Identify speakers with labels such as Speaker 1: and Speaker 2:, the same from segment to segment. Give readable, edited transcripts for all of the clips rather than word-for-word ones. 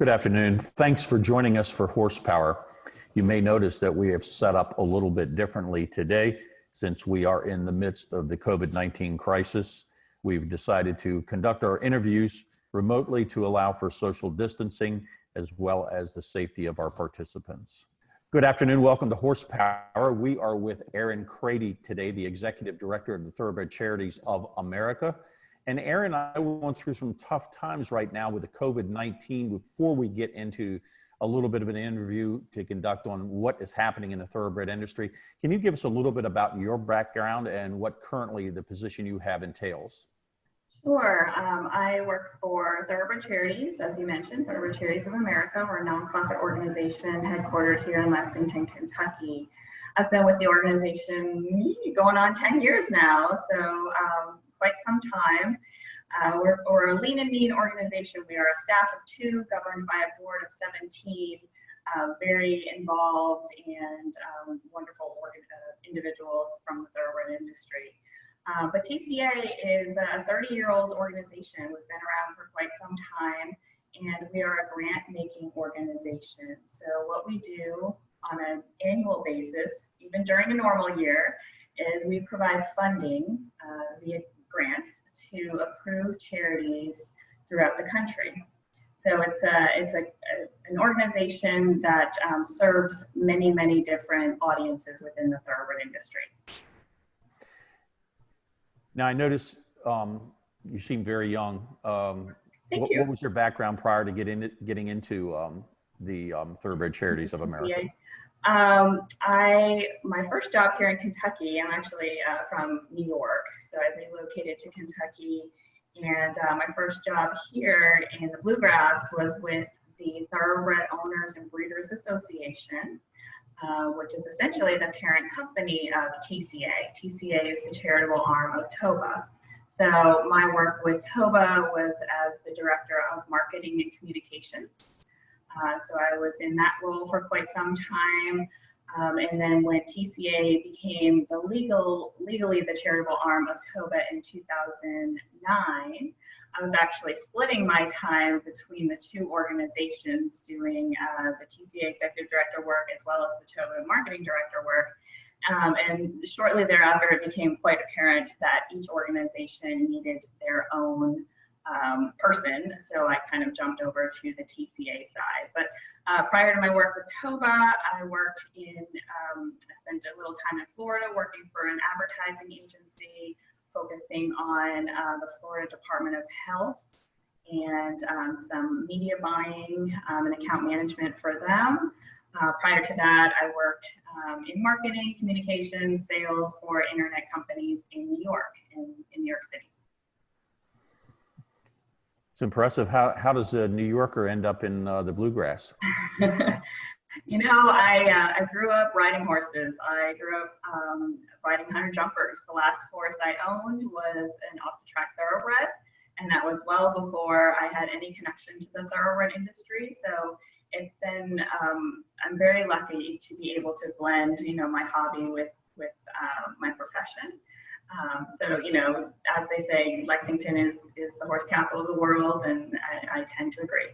Speaker 1: Good afternoon. Thanks for joining us for Horsepower. You may notice that we have set up a little bit differently today since we are in the midst of the COVID-19 crisis. We've decided to conduct our interviews remotely to allow for social distancing as well as the safety of our participants. Good afternoon. Welcome to Horsepower. We are with Aaron Crady today, the Executive Director of the Thoroughbred Charities of America. And Aaron, I went through some tough times right now with the COVID-19. Before we get into a little bit of an interview to conduct on what is happening in the thoroughbred industry, can you give us a little bit about your background and what currently the position you have entails?
Speaker 2: Sure. I work for Thoroughbred Charities, as you mentioned, Thoroughbred Charities of America. We're a nonprofit organization headquartered here in Lexington, Kentucky. I've been with the organization going on 10 years now, so quite some time. We're a lean and mean organization. We are a staff of 2 governed by a board of 17, very involved and wonderful individuals from the thoroughbred industry. But TCA is a 30-year-old organization. We've been around for quite some time, and we are a grant-making organization. So what we do on an annual basis, even during a normal year, is we provide funding via grants to approved charities throughout the country. So it's an organization that serves many different audiences within the thoroughbred industry.
Speaker 1: Now I notice you seem very young.
Speaker 2: Thank you.
Speaker 1: What was your background prior to getting into the Thoroughbred Charities of America?
Speaker 2: My first job here in Kentucky, I'm actually from New York, so I relocated to Kentucky, and my first job here in the Bluegrass was with the Thoroughbred Owners and Breeders Association, which is essentially the parent company of TCA. TCA is the charitable arm of TOBA. So my work with TOBA was as the Director of Marketing and Communications. So I was in that role for quite some time. And then when TCA became legally the charitable arm of TOBA in 2009, I was actually splitting my time between the 2 organizations, doing the TCA Executive Director work as well as the TOBA Marketing Director work. And shortly thereafter, it became quite apparent that each organization needed their own person, so I kind of jumped over to the TCA side. But prior to my work with TOBA, I spent a little time in Florida working for an advertising agency focusing on the Florida Department of Health and some media buying and account management for them. Prior to that, I worked in marketing, communications, sales for internet companies in New York, in New York City.
Speaker 1: It's impressive. How does a New Yorker end up in the Bluegrass?
Speaker 2: You know, I grew up riding horses. I grew up riding hunter jumpers. The last horse I owned was an off-the-track thoroughbred, and that was well before I had any connection to the thoroughbred industry. So it's been, I'm very lucky to be able to blend, my hobby with my profession. So, as they say, Lexington is the horse capital of the world, and I tend to agree.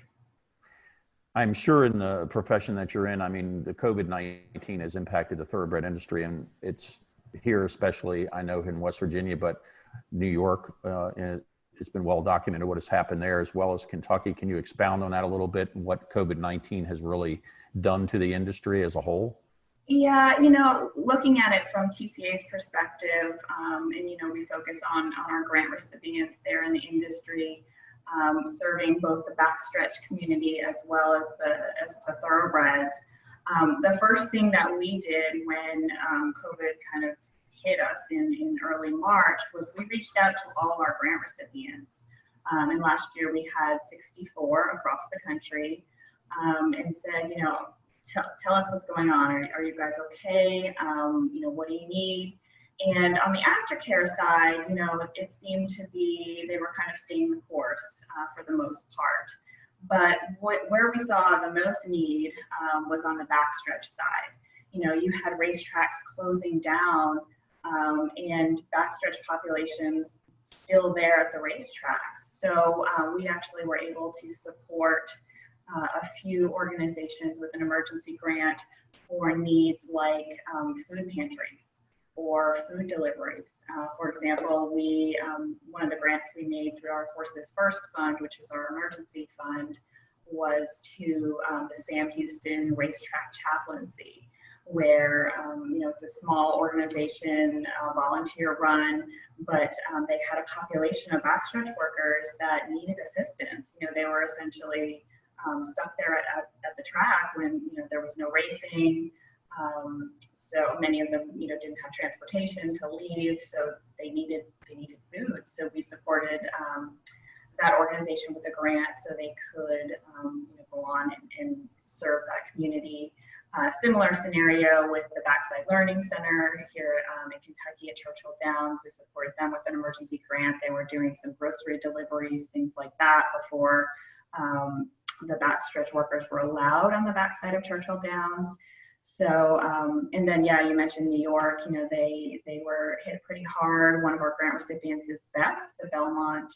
Speaker 1: I'm sure in the profession that you're in, I mean, the COVID-19 has impacted the thoroughbred industry, and it's here especially, I know in West Virginia, but New York, it's been well documented what has happened there, as well as Kentucky. Can you expound on that a little bit and what COVID-19 has really done to the industry as a whole?
Speaker 2: Yeah, looking at it from TCA's perspective, and we focus on our grant recipients there in the industry, serving both the backstretch community as well as the thoroughbreds. The first thing that we did when COVID kind of hit us in early March was we reached out to all of our grant recipients. And last year we had 64 across the country, and said, tell us what's going on. Are you guys okay? What do you need? And on the aftercare side, it seemed to be, they were kind of staying the course for the most part. But where we saw the most need was on the backstretch side. You had racetracks closing down and backstretch populations still there at the racetracks. So we actually were able to support a few organizations with an emergency grant for needs like food pantries or food deliveries. For example, one of the grants we made through our Horses First Fund, which is our emergency fund, was to the Sam Houston Racetrack Chaplaincy, where it's a small organization, volunteer run, but they had a population of backstretch workers that needed assistance. They were essentially stuck there at the track when there was no racing. So many of them didn't have transportation to leave, so they needed food. So we supported that organization with a grant so they could go on and serve that community. Similar scenario with the Backside Learning Center here in Kentucky at Churchill Downs. We supported them with an emergency grant. They were doing some grocery deliveries, things like that, before the backstretch workers were allowed on the backside of Churchill Downs. So, and then, yeah, you mentioned New York, they were hit pretty hard. One of our grant recipients is BESS, the Belmont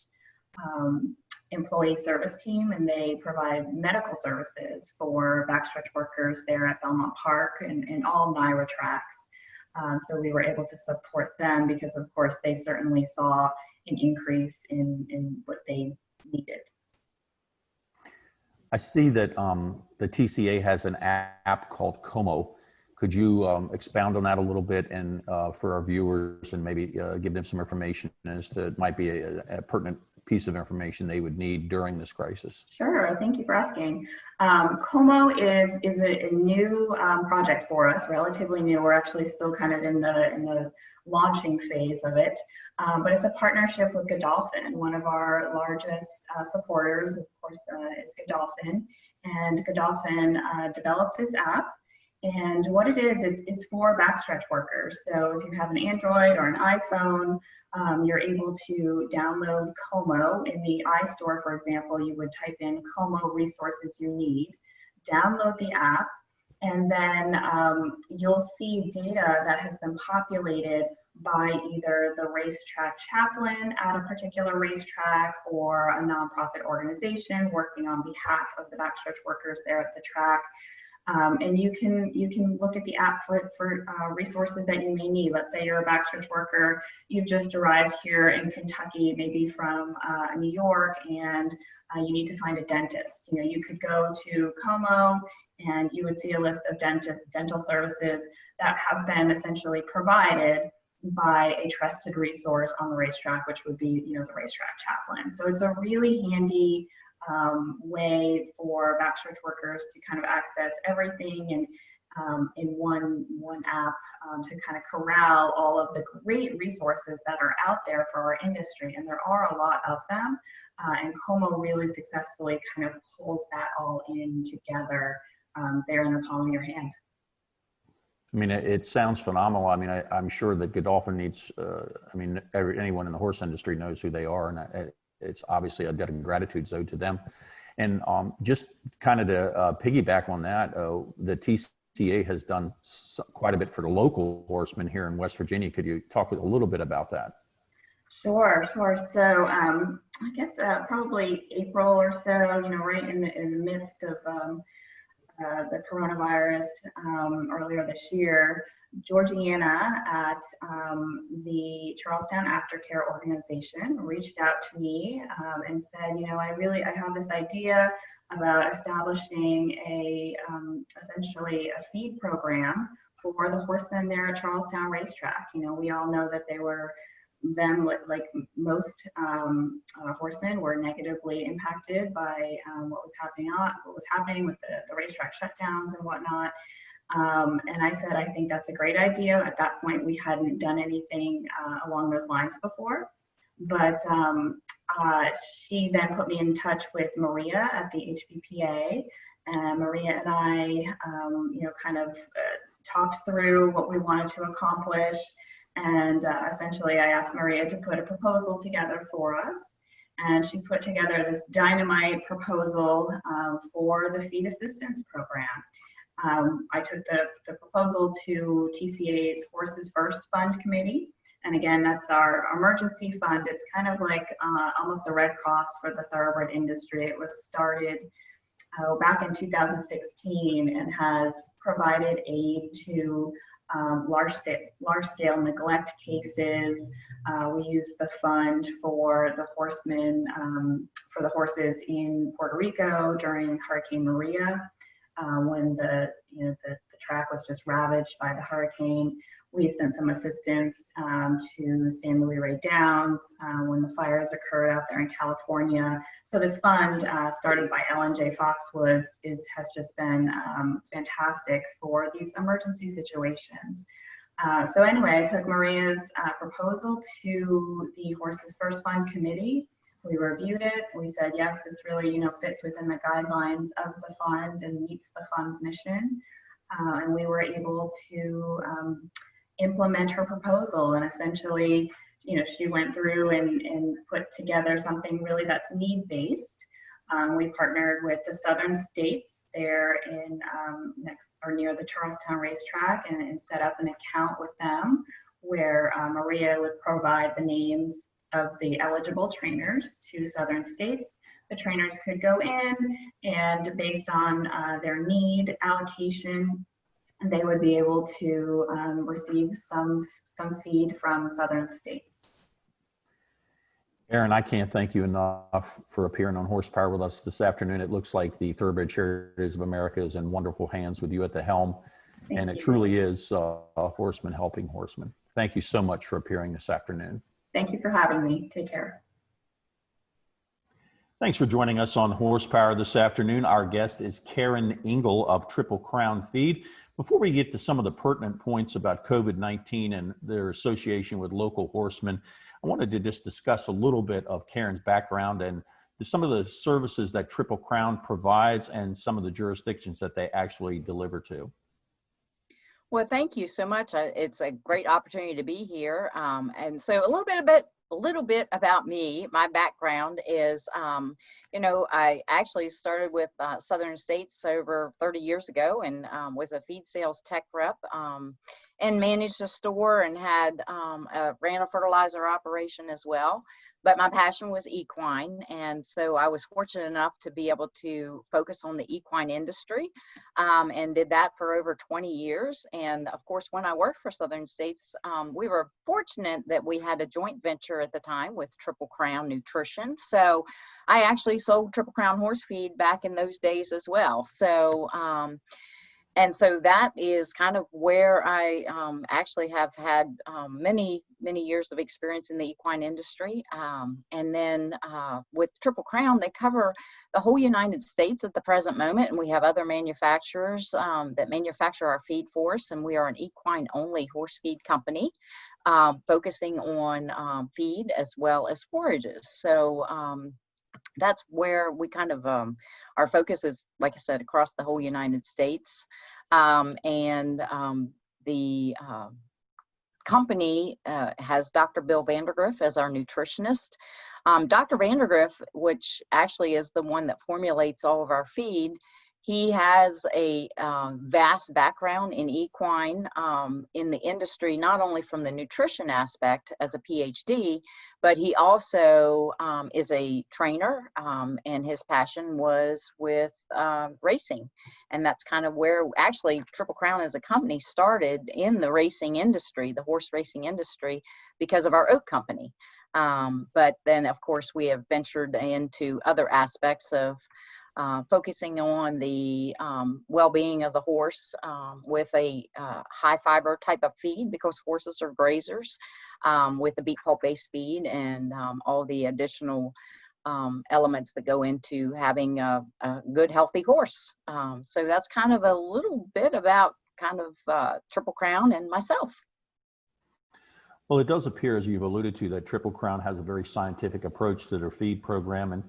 Speaker 2: Employee Service Team, and they provide medical services for backstretch workers there at Belmont Park and all NYRA tracks. So we were able to support them because, of course, they certainly saw an increase in what they needed.
Speaker 1: I see that the TCA has an app called Como. Could you expound on that a little bit and for our viewers, and maybe give them some information as to it might be a pertinent piece of information they would need during this crisis?
Speaker 2: Sure, thank you for asking. Como is a new project for us, relatively new. We're actually still kind of in the launching phase of it, but it's a partnership with Godolphin. One of our largest supporters, of course, is Godolphin, and Godolphin developed this app. And what it is, it's for backstretch workers. So if you have an Android or an iPhone, you're able to download Como. In the iStore, for example, you would type in Como resources you need, download the app, and then you'll see data that has been populated by either the racetrack chaplain at a particular racetrack or a nonprofit organization working on behalf of the backstretch workers there at the track. And you can look at the app for resources that you may need. Let's say you're a backstretch worker, you've just arrived here in Kentucky, maybe from New York, and you need to find a dentist. You could go to Como and you would see a list of dental services that have been essentially provided by a trusted resource on the racetrack, which would be the racetrack chaplain. So it's a really handy way for backstretch workers to kind of access everything and in one app to kind of corral all of the great resources that are out there for our industry, and there are a lot of them, and Como really successfully kind of pulls that all in together there in the palm of your hand.
Speaker 1: I mean, it sounds phenomenal. I mean, I'm sure that Godolphin needs, anyone in the horse industry knows who they are, and it's obviously a debt of gratitude owed to them. And just kind of to piggyback on that, the TCA has done quite a bit for the local horsemen here in West Virginia. Could you talk a little bit about that?
Speaker 2: Sure. So I guess probably April or so, right in the midst of the coronavirus earlier this year, Georgiana at the Charlestown Aftercare Organization reached out to me and said, I have this idea about establishing essentially a feed program for the horsemen there at Charlestown Racetrack. We all know that like most horsemen were negatively impacted by what was happening with the racetrack shutdowns and whatnot. And I said, I think that's a great idea. At that point, we hadn't done anything along those lines before. But she then put me in touch with Maria at the HBPA. And Maria and I, kind of talked through what we wanted to accomplish. And essentially, I asked Maria to put a proposal together for us. And she put together this dynamite proposal for the feed assistance program. I took the proposal to TCA's Horses First Fund Committee. And again, that's our emergency fund. It's kind of like almost a Red Cross for the thoroughbred industry. It was started back in 2016 and has provided aid to large-scale neglect cases. We use the fund for the for the horses in Puerto Rico during Hurricane Maria, when the track was just ravaged by the hurricane. We sent some assistance to San Luis Rey Downs when the fires occurred out there in California. So this fund, started by Ellen J. Foxwoods, has just been fantastic for these emergency situations. So anyway, I took Maria's proposal to the Horses First Fund committee. We reviewed it. We said, yes, this really, fits within the guidelines of the fund and meets the fund's mission. And we were able to implement her proposal, and essentially, she went through and put together something really that's need-based. We partnered with the Southern States there in near the Charlestown racetrack and set up an account with them where Maria would provide the names of the eligible trainers to Southern States. The trainers could go in and based on their need allocation, they would be able to receive some feed from Southern States.
Speaker 1: Erin, I can't thank you enough for appearing on Horsepower with us this afternoon. It looks like the Thoroughbred Charities of America is in wonderful hands with you at the helm.
Speaker 2: Thank you.
Speaker 1: It truly is a horseman helping horsemen. Thank you so much for appearing this afternoon.
Speaker 2: Thank you for having me. Take care.
Speaker 1: Thanks for joining us on Horsepower this afternoon. Our guest is Karen Engel of Triple Crown Feed. Before we get to some of the pertinent points about COVID-19 and their association with local horsemen, I wanted to just discuss a little bit of Karen's background and some of the services that Triple Crown provides and some of the jurisdictions that they actually deliver to.
Speaker 3: Well, thank you so much. It's a great opportunity to be here. And so a little bit about me. My background is, I actually started with Southern States over 30 years ago and was a feed sales tech rep and managed a store and had ran a fertilizer operation as well. But my passion was equine, and so I was fortunate enough to be able to focus on the equine industry and did that for over 20 years. And of course, when I worked for Southern States, we were fortunate that we had a joint venture at the time with Triple Crown Nutrition. So I actually sold Triple Crown horse feed back in those days as well. So and so that is kind of where I actually have had many years of experience in the equine industry. And then with Triple Crown, they cover the whole United States at the present moment. And we have other manufacturers that manufacture our feed for us. And we are an equine-only horse feed company focusing on feed as well as forages. So that's where we kind of, our focus is, like I said, across the whole United States. The company has Dr. Bill Vandergriff as our nutritionist. Dr. Vandergriff, which actually is the one that formulates all of our feed, he has a vast background in equine in the industry, not only from the nutrition aspect as a PhD, but he also is a trainer, and his passion was with racing. And that's kind of where actually Triple Crown as a company started in the racing industry, the horse racing industry, because of our oat company. But then, of course, we have ventured into other aspects of focusing on the well-being of the horse with a high fiber type of feed, because horses are grazers, with the beet pulp based feed and all the additional elements that go into having a good healthy horse. So that's kind of a little bit about kind of Triple Crown and myself.
Speaker 1: Well, it does appear, as you've alluded to, that Triple Crown has a very scientific approach to their feed program. And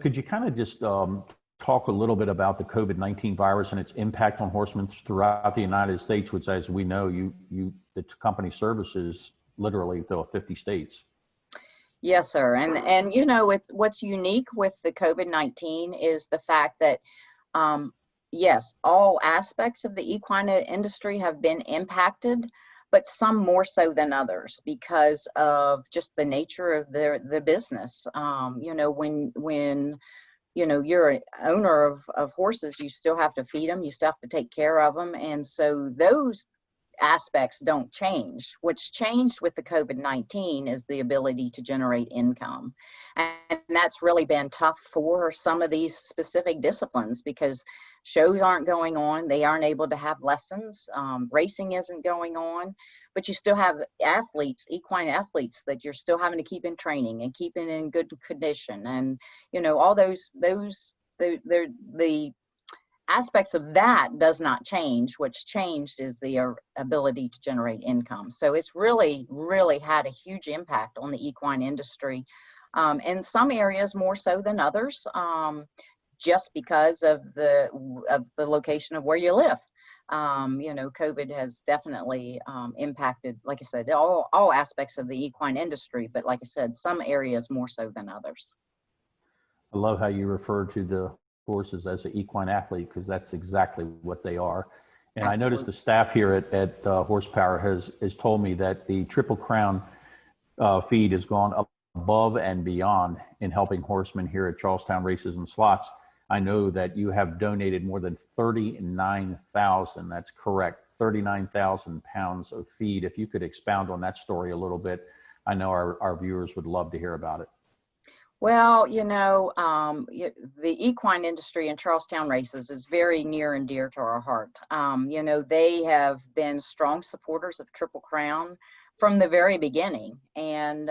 Speaker 1: could you kind of just talk a little bit about the COVID-19 virus and its impact on horsemen throughout the United States, which, as we know, the company services literally to 50 states?
Speaker 3: Yes, sir. And what's unique with the COVID-19 is the fact that, yes, all aspects of the equine industry have been impacted, but some more so than others because of just the nature of the business. When you know, you're an owner of horses, you still have to feed them, you still have to take care of them. And so those aspects don't change. What's changed with the COVID-19 is the ability to generate income. And that's really been tough for some of these specific disciplines because shows aren't going on. They aren't able to have lessons. Racing isn't going on, but you still have athletes, equine athletes that you're still having to keep in training and keeping in good condition. And, you know, all the aspects of that does not change. What's changed is the ability to generate income. So it's really, really had a huge impact on the equine industry. In some areas more so than others, just because of the location of where you live. You know, COVID has definitely impacted, like I said, all aspects of the equine industry, but like I said, some areas more so than others.
Speaker 1: I love how you refer to the horses as an equine athlete, because that's exactly what they are. And I noticed the staff here at Horsepower has told me that the Triple Crown feed has gone up above and beyond in helping horsemen here at Charlestown Races and Slots. I know that you have donated more than 39,000, that's correct, 39,000 pounds of feed. If you could expound on that story a little bit, I know our viewers would love to hear about it.
Speaker 3: Well, you know, the equine industry in Charlestown Races is very near and dear to our heart. You know, they have been strong supporters of Triple Crown from the very beginning. And,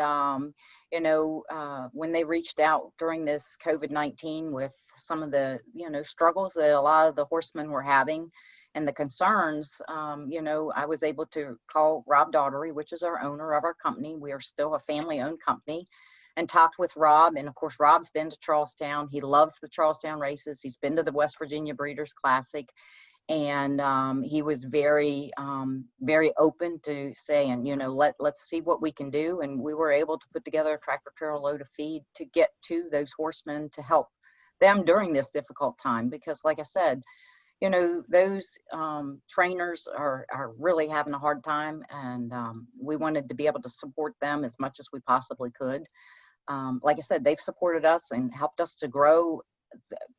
Speaker 3: you know, when they reached out during this COVID-19 with some of the, you know, struggles that a lot of the horsemen were having and the concerns, you know, I was able to call Rob Daughtery, which is our owner of our company. We are still a family-owned company. And talked with Rob. And of course, Rob's been to Charlestown. He loves the Charlestown races. He's been to the West Virginia Breeders' Classic. And he was very, very open to saying, you know, let's see what we can do. And we were able to put together a tractor trailer load of feed to get to those horsemen to help them during this difficult time. Because like I said, you know, those trainers are really having a hard time. And we wanted to be able to support them as much as we possibly could. Like I said, they've supported us and helped us to grow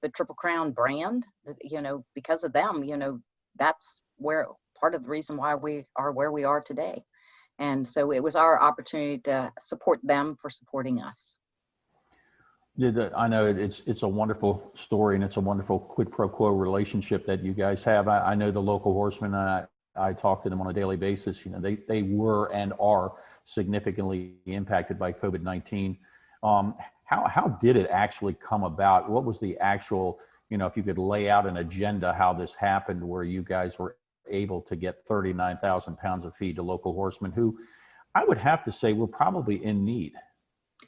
Speaker 3: the Triple Crown brand, you know, because of them, you know, that's where part of the reason why we are where we are today. And so it was our opportunity to support them for supporting us.
Speaker 1: I know it's a wonderful story, and it's a wonderful quid pro quo relationship that you guys have. I know the local horsemen, I talk to them on a daily basis. You know, they were and are significantly impacted by COVID-19. How did it actually come about? What was the actual, you know, if you could lay out an agenda, how this happened, where you guys were able to get 39,000 pounds of feed to local horsemen who I would have to say were probably in need.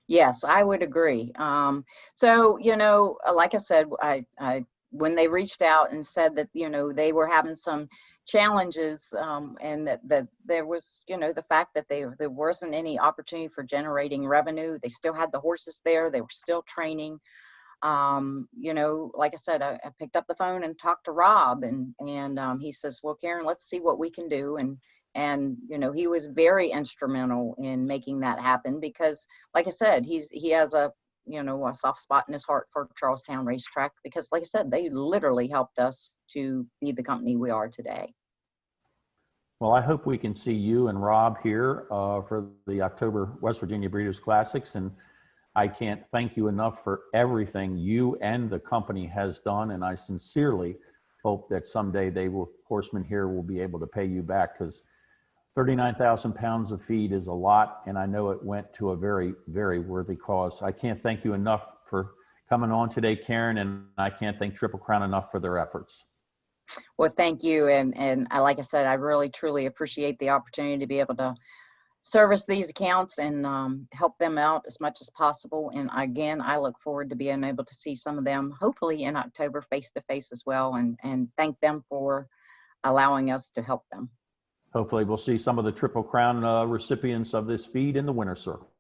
Speaker 3: Yes, I would agree. So, you know, like I said, I when they reached out and said that, you know, they were having some challenges and that there was, you know, the fact that there wasn't any opportunity for generating revenue. They still had the horses there. They were still training. You know, like I said, I picked up the phone and talked to Rob and he says, well, Karen, let's see what we can do. And, you know, he was very instrumental in making that happen because, like I said, he has a, you know, a soft spot in his heart for Charlestown Racetrack because, like I said, they literally helped us to be the company we are today.
Speaker 1: Well, I hope we can see you and Rob here for the October West Virginia Breeders' Classics. And I can't thank you enough for everything you and the company has done. And I sincerely hope that someday horsemen here will be able to pay you back, because 39,000 pounds of feed is a lot. And I know it went to a very, very worthy cause. I can't thank you enough for coming on today, Karen. And I can't thank Triple Crown enough for their efforts.
Speaker 3: Well, thank you. And like I said, I really, truly appreciate the opportunity to be able to service these accounts and help them out as much as possible. And again, I look forward to being able to see some of them, hopefully in October, face to face as well, and thank them for allowing us to help them.
Speaker 1: Hopefully we'll see some of the Triple Crown recipients of this feed in the winner's circle.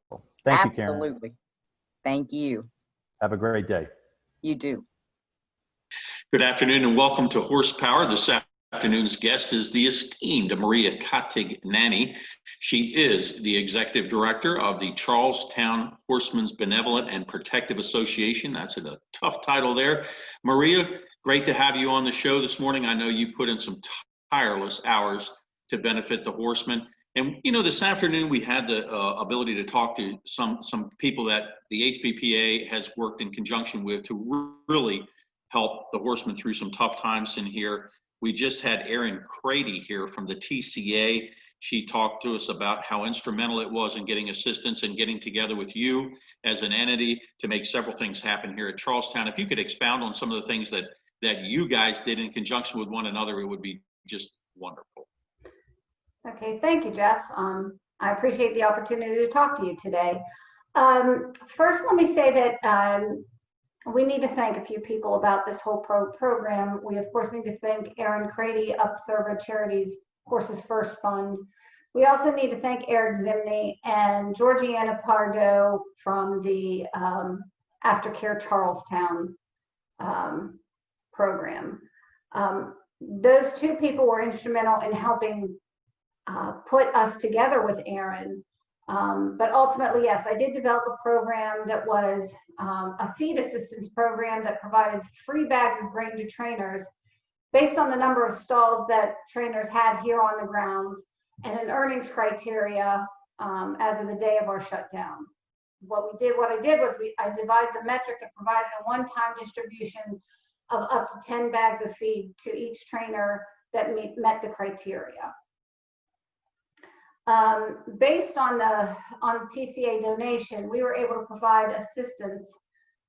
Speaker 1: Thank you, Karen.
Speaker 3: Absolutely. Thank you.
Speaker 1: Have a great day.
Speaker 3: You do.
Speaker 4: Good afternoon and welcome to Horsepower this afternoon's guest is the esteemed Maria Catignani. She is the Executive Director of the Charlestown Horsemen's Benevolent and Protective Association. That's a tough title there. Maria, great to have you on the show this morning. I know you put in some tireless hours to benefit the horsemen. And, you know, this afternoon we had the ability to talk to some people that the HBPA has worked in conjunction with to really help the horsemen through some tough times in here. We just had Erin Crady here from the TCA. She talked to us about how instrumental it was in getting assistance and getting together with you as an entity to make several things happen here at Charlestown. If you could expound on some of the things that you guys did in conjunction with one another, it would be just wonderful.
Speaker 5: Okay, thank you, Jeff. I appreciate the opportunity to talk to you today. First, let me say that we need to thank a few people about this whole program. We, of course, need to thank Erin Crady of Thoroughbred Charities Horses First Fund. We also need to thank Eric Zimney and Georgiana Pardo from the Aftercare Charlestown program. Those two people were instrumental in helping put us together with Erin. But ultimately, yes, I did develop a program that was a feed assistance program that provided free bags of grain to trainers based on the number of stalls that trainers had here on the grounds and an earnings criteria as of the day of our shutdown. What I did was I devised a metric that provided a one-time distribution of up to 10 bags of feed to each trainer that met the criteria. Based on the TCA donation, we were able to provide assistance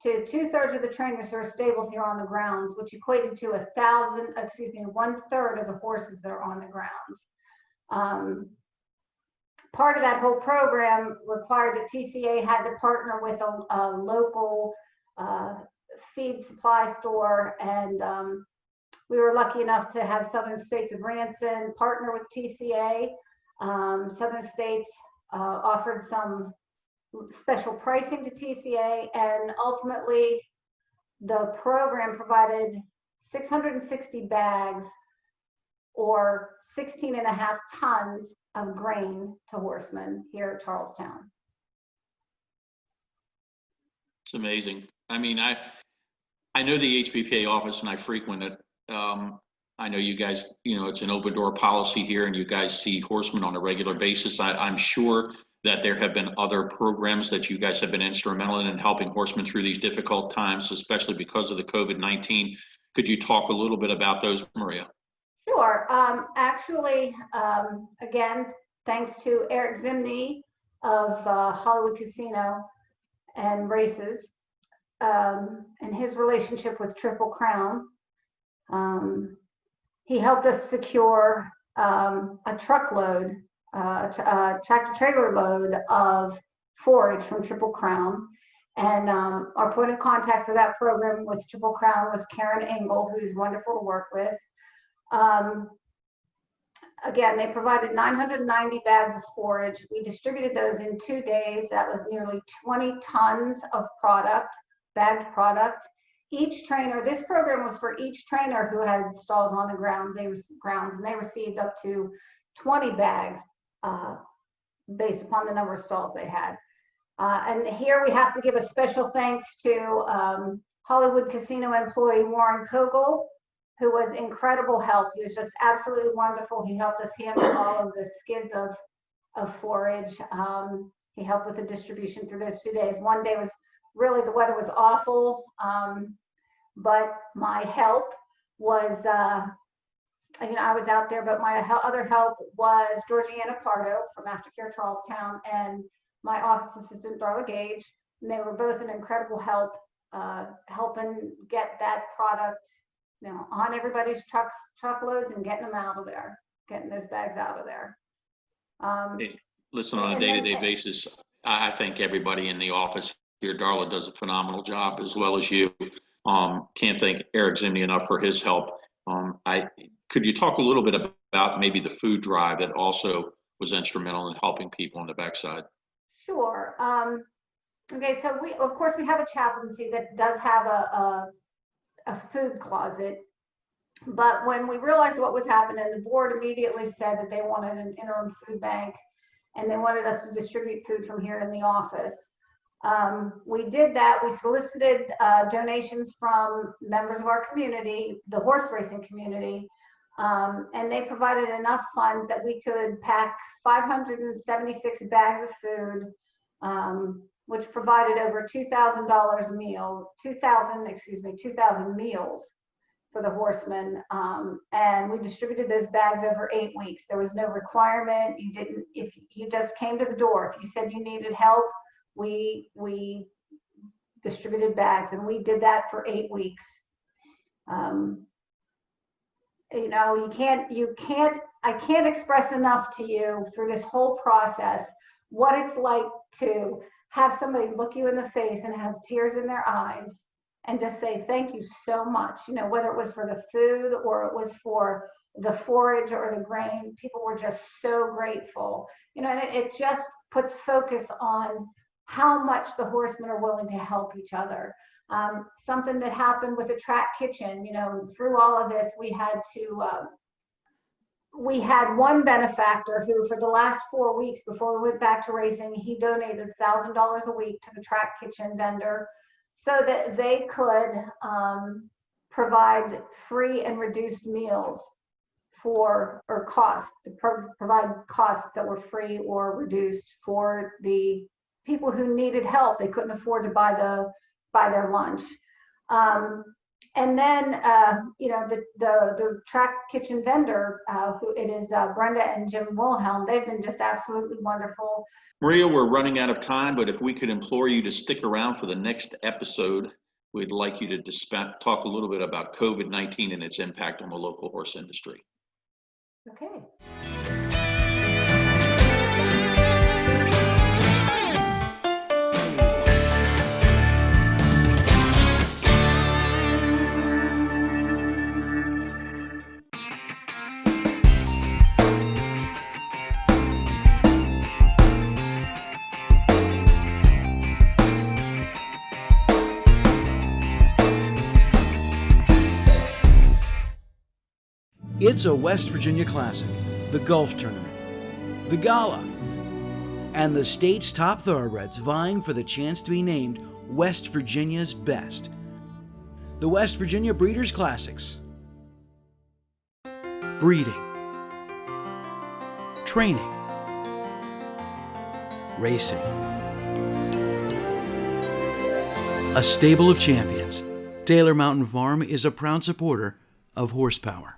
Speaker 5: to 2/3 of the trainers who are stabled here on the grounds, which equated to 1/3 of the horses that are on the grounds. Part of that whole program required that TCA had to partner with a local feed supply store, and we were lucky enough to have Southern States of Branson partner with TCA. Southern States offered some special pricing to TCA, and ultimately the program provided 660 bags or 16.5 tons of grain to horsemen here at Charlestown.
Speaker 4: It's amazing. I mean, I know the HBPA office and I frequent it. I know you guys, you know, it's an open door policy here and you guys see horsemen on a regular basis. I'm sure that there have been other programs that you guys have been instrumental in helping horsemen through these difficult times, especially because of the COVID-19. Could you talk a little bit about those, Maria?
Speaker 5: Sure. Actually, again, thanks to Eric Zimney of Hollywood Casino and Races and his relationship with Triple Crown. He helped us secure a truckload, tractor trailer load of forage from Triple Crown. And our point of contact for that program with Triple Crown was Karen Engel, who's wonderful to work with. Again, they provided 990 bags of forage. We distributed those in 2 days. That was nearly 20 tons of product, bagged product. Each trainer, this program was for each trainer who had stalls on the ground, and they received up to 20 bags based upon the number of stalls they had. And here we have to give a special thanks to Hollywood Casino employee Warren Kogel, who was incredible help. He was just absolutely wonderful. He helped us handle all of the skids of forage. He helped with the distribution through those 2 days. One day was really, the weather was awful, but my help was, I was out there, but my other help was Georgiana Pardo from Aftercare Charlestown and my office assistant, Darla Gage. And they were both an incredible help, helping get that product, on everybody's truckloads and getting them out of there, getting those bags out of there.
Speaker 4: Hey, listen, on a day-to-day basis, I thank everybody in the office here. Darla does a phenomenal job, as well as you. Can't thank Eric Zimney enough for his help. Could you talk a little bit about maybe the food drive that also was instrumental in helping people on the backside?
Speaker 5: Sure. Okay, so of course we have a chaplaincy that does have a food closet. But when we realized what was happening, the board immediately said that they wanted an interim food bank and they wanted us to distribute food from here in the office. We did that. We solicited donations from members of our community, the horse racing community, and they provided enough funds that we could pack 576 bags of food, which provided over $2,000 a meal, 2,000 meals for the horsemen. And we distributed those bags over 8 weeks. There was no requirement. If you just came to the door, if you said you needed help, we distributed bags, and we did that for 8 weeks. You know, I can't express enough to you through this whole process what it's like to have somebody look you in the face and have tears in their eyes and just say, thank you so much. You know, whether it was for the food or it was for the forage or the grain, people were just so grateful. You know, and it just puts focus on how much the horsemen are willing to help each other. Something that happened with the track kitchen, you know, through all of this, we had one benefactor who, for the last 4 weeks before we went back to racing, he donated $1,000 a week to the track kitchen vendor so that they could provide free and reduced meals provide costs that were free or reduced for the people who needed help. They couldn't afford to buy their lunch. And then, you know, the track kitchen vendor, who it is Brenda and Jim Wilhelm, they've been just absolutely wonderful.
Speaker 4: Maria, we're running out of time, but if we could implore you to stick around for the next episode, we'd like you to talk a little bit about COVID-19 and its impact on the local horse industry.
Speaker 5: Okay.
Speaker 6: It's a West Virginia classic, the Golf Tournament, the Gala, and the state's top thoroughbreds vying for the chance to be named West Virginia's best. The West Virginia Breeders' Classics. Breeding, training, racing. A stable of champions. Taylor Mountain Farm is a proud supporter of Horsepower.